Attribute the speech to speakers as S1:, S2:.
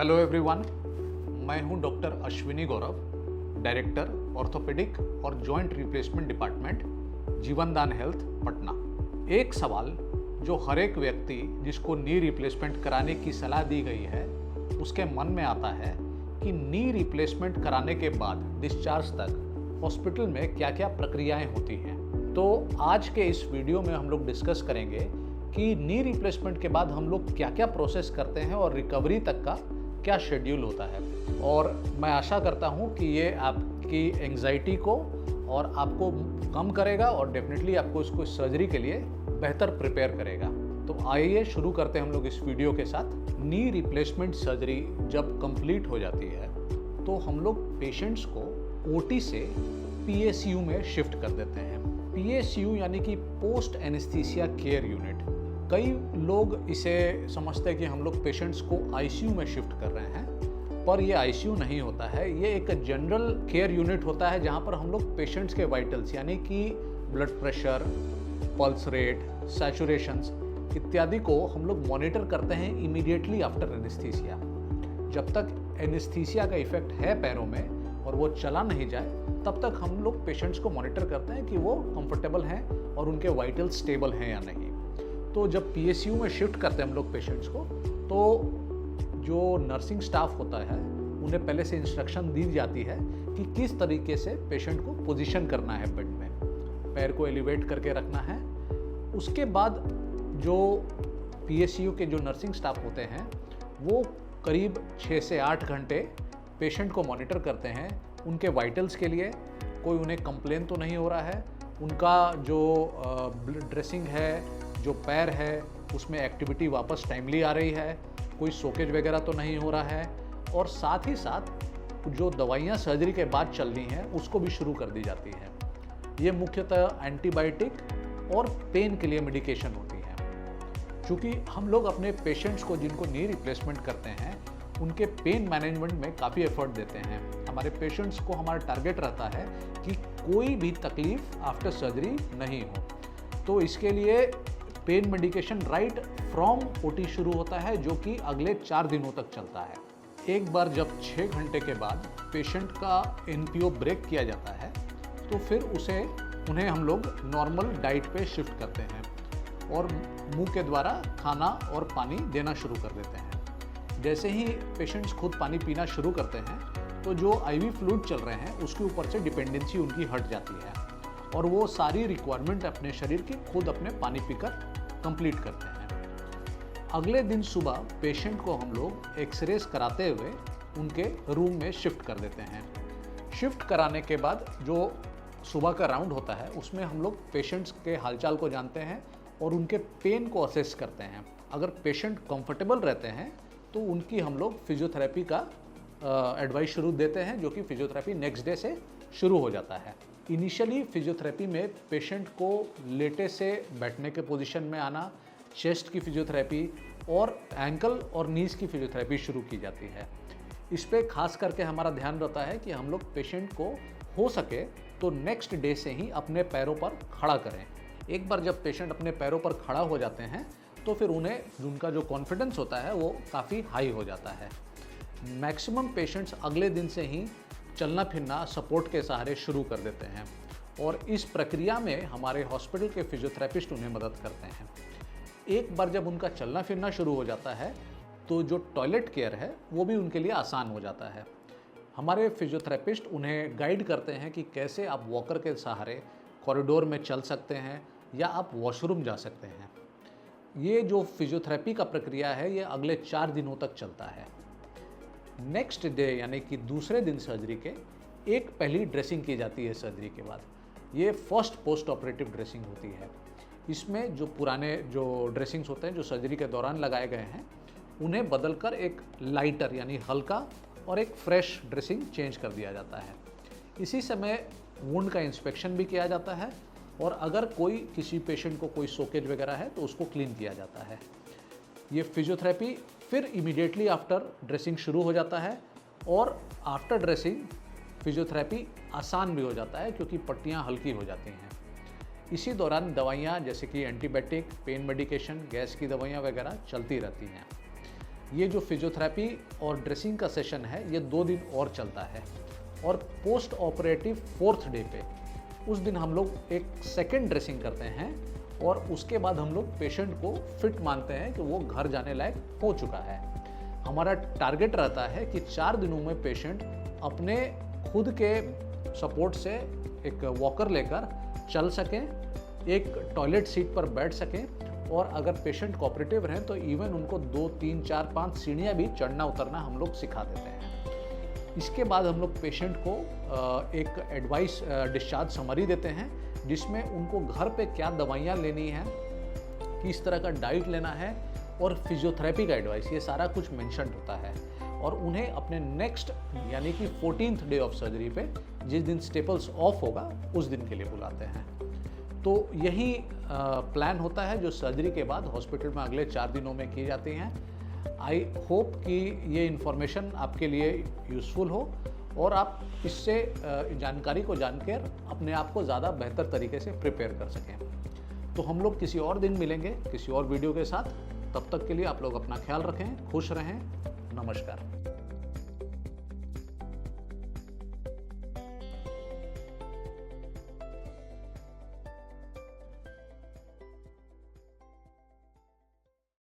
S1: Hello everyone, मैं हूं doctor Ashwini गौरव, director orthopaedic और जॉइंट रिप्लेसमेंट डिपार्टमेंट, जीवनदान हेल्थ, पटना। एक सवाल जो हर एक व्यक्ति जिसको नी रिप्लेसमेंट कराने की सलाह दी गई है उसके मन में आता है कि नी रिप्लेसमेंट कराने के बाद डिस्चार्ज तक हॉस्पिटल में क्या क्या प्रक्रियाएं होती हैं। तो आज के इस वीडियो में हम लोग डिस्कस करेंगे कि नी रिप्लेसमेंट के बाद हम लोग क्या क्या प्रोसेस करते हैं और रिकवरी तक का क्या शेड्यूल होता है। और मैं आशा करता हूं कि ये आपकी एंग्जाइटी को और आपको कम करेगा और डेफिनेटली आपको इसको सर्जरी के लिए बेहतर प्रिपेयर करेगा। तो आइए शुरू करते हैं हम लोग इस वीडियो के साथ। नी रिप्लेसमेंट सर्जरी जब कंप्लीट हो जाती है तो हम लोग पेशेंट्स को ओटी से पीएसयू में शिफ्ट कर देते हैं। पीएसयू यानी कि पोस्ट एनेस्थीसिया केयर यूनिट। कई लोग इसे समझते हैं कि हम लोग पेशेंट्स को आईसीयू में शिफ्ट कर रहे हैं, पर ये आईसीयू नहीं होता है। ये एक जनरल केयर यूनिट होता है जहाँ पर हम लोग पेशेंट्स के वाइटल्स यानी कि ब्लड प्रेशर, पल्स रेट, सैचुरेशंस इत्यादि को हम लोग मॉनिटर करते हैं इमीडिएटली आफ्टर एनेस्थीसिया। जब तक एनेस्थीसिया का इफेक्ट है पैरों में और वो चला नहीं जाए तब तक हम लोग पेशेंट्स को मॉनिटर करते हैं कि वो कंफर्टेबल हैं और उनके वाइटल्स स्टेबल हैं या नहीं। तो जब पीएसयू में शिफ्ट करते हैं हम लोग पेशेंट्स को, तो जो नर्सिंग स्टाफ होता है उन्हें पहले से इंस्ट्रक्शन दी जाती है कि किस तरीके से पेशेंट को पोजीशन करना है बेड में, पैर को एलिवेट करके रखना है। उसके बाद जो पीएसयू के जो नर्सिंग स्टाफ होते हैं वो करीब 6 से 8 घंटे पेशेंट को मॉनिटर करते हैं उनके वाइटल्स के लिए, कोई उन्हें कंप्लेन तो नहीं हो रहा है, उनका जो ड्रेसिंग है, जो पैर है उसमें एक्टिविटी वापस टाइमली आ रही है, कोई सोकेज वगैरह तो नहीं हो रहा है, और साथ ही साथ जो दवाइयाँ सर्जरी के बाद चलनी हैं उसको भी शुरू कर दी जाती है। ये मुख्यतः एंटीबायोटिक और पेन के लिए मेडिकेशन होती है। क्योंकि हम लोग अपने पेशेंट्स को जिनको नी रिप्लेसमेंट करते हैं उनके पेन मैनेजमेंट में काफ़ी एफर्ट देते हैं। हमारे पेशेंट्स को हमारा टारगेट रहता है कि कोई भी तकलीफ आफ्टर सर्जरी नहीं हो। तो इसके लिए pain medication right from OT शुरू होता है जो कि अगले 4 दिनों तक चलता है। एक बार जब 6 घंटे के बाद पेशेंट का एनपीओ ब्रेक किया जाता है तो फिर उन्हें हम लोग नॉर्मल डाइट पे शिफ्ट करते हैं और मुंह के द्वारा खाना और पानी देना शुरू कर देते हैं। जैसे ही पेशेंट्स खुद पानी पीना शुरू करते हैं तो जो आईवी फ्लूइड चल रहे हैं उसके ऊपर से डिपेंडेंसी उनकी हट जाती है और वो सारी रिक्वायरमेंट अपने शरीर की खुद अपने पानी पीकर कंप्लीट करते हैं। अगले दिन सुबह पेशेंट को हम लोग एक्सरेज कराते हुए उनके रूम में शिफ्ट कर देते हैं। शिफ्ट कराने के बाद जो सुबह का राउंड होता है उसमें हम लोग पेशेंट्स के हालचाल को जानते हैं और उनके पेन को असेस करते हैं। अगर पेशेंट कंफर्टेबल रहते हैं तो उनकी हम लोग फिजियोथेरेपी का एडवाइस शुरू देते हैं, जो कि फिजियोथेरेपी नेक्स्ट डे से शुरू हो जाता है। इनिशियली फिजियोथेरेपी में पेशेंट को लेटे से बैठने के पोजीशन में आना, चेस्ट की फिजियोथेरेपी और एंकल और नीज की फिजियोथेरेपी शुरू की जाती है। इस पे खास करके हमारा ध्यान रहता है कि हम लोग पेशेंट को हो सके तो नेक्स्ट डे से ही अपने पैरों पर खड़ा करें। एक बार जब पेशेंट अपने पैरों पर खड़ा हो जाते हैं तो फिर उन्हें उनका जो कॉन्फिडेंस होता है वो काफ़ी हाई हो जाता है। मैक्सिमम पेशेंट्स अगले दिन से ही चलना फिरना सपोर्ट के सहारे शुरू कर देते हैं और इस प्रक्रिया में हमारे हॉस्पिटल के फिजियोथेरेपिस्ट उन्हें मदद करते हैं। एक बार जब उनका चलना फिरना शुरू हो जाता है तो जो टॉयलेट केयर है वो भी उनके लिए आसान हो जाता है। हमारे फिजियोथेरेपिस्ट उन्हें गाइड करते हैं कि कैसे आप वॉकर के सहारे कॉरिडोर में चल सकते हैं या आप वॉशरूम जा सकते हैं। ये जो फिजियोथेरेपी का प्रक्रिया है ये अगले 4 दिनों तक चलता है। नेक्स्ट डे यानी कि दूसरे दिन सर्जरी के एक पहली ड्रेसिंग की जाती है सर्जरी के बाद। ये फर्स्ट पोस्ट ऑपरेटिव ड्रेसिंग होती है। इसमें जो पुराने जो ड्रेसिंग्स होते हैं जो सर्जरी के दौरान लगाए गए हैं उन्हें बदलकर एक लाइटर यानी हल्का और एक फ्रेश ड्रेसिंग चेंज कर दिया जाता है। इसी समय वुंड का इंस्पेक्शन भी किया जाता है और अगर किसी पेशेंट को कोई सोकेज वगैरह है तो उसको क्लीन किया जाता है। ये फिजियोथेरेपी फिर इमीडिएटली आफ्टर ड्रेसिंग शुरू हो जाता है और आफ्टर ड्रेसिंग फिजियोथेरेपी आसान भी हो जाता है क्योंकि पट्टियाँ हल्की हो जाती हैं। इसी दौरान दवाइयाँ जैसे कि एंटीबायोटिक, पेन मेडिकेशन, गैस की दवाइयाँ वगैरह चलती रहती हैं। ये जो फिजियोथेरेपी और ड्रेसिंग का सेशन है ये 2 दिन और चलता है, और पोस्ट ऑपरेटिव 4th डे पे उस दिन हम लोग एक सेकेंड ड्रेसिंग करते हैं, और उसके बाद हम लोग पेशेंट को फिट मानते हैं कि वो घर जाने लायक हो चुका है। हमारा टारगेट रहता है कि 4 दिनों में पेशेंट अपने खुद के सपोर्ट से एक वॉकर लेकर चल सकें, एक टॉयलेट सीट पर बैठ सकें, और अगर पेशेंट कोऑपरेटिव रहें तो इवन उनको 2, 3, 4, 5 सीढ़ियाँ भी चढ़ना उतरना हम लोग सिखा देते हैं। इसके बाद हम लोग पेशेंट को एक एडवाइस डिस्चार्ज समरी देते हैं, जिसमें उनको घर पे क्या दवाइयाँ लेनी है, किस तरह का डाइट लेना है, और फिजियोथेरेपी का एडवाइस, ये सारा कुछ मेंशन होता है। और उन्हें अपने नेक्स्ट यानी कि 14th डे ऑफ सर्जरी पे, जिस दिन स्टेपल्स ऑफ होगा, उस दिन के लिए बुलाते हैं। तो यही प्लान होता है जो सर्जरी के बाद हॉस्पिटल में अगले 4 दिनों में की जाती हैं। आई होप कि ये इन्फॉर्मेशन आपके लिए यूज़फुल हो और आप इससे जानकारी को जानकर अपने आप को ज़्यादा बेहतर तरीके से प्रिपेयर कर सकें। तो हम लोग किसी और दिन मिलेंगे किसी और वीडियो के साथ। तब तक के लिए आप लोग अपना ख्याल रखें, खुश रहें। नमस्कार।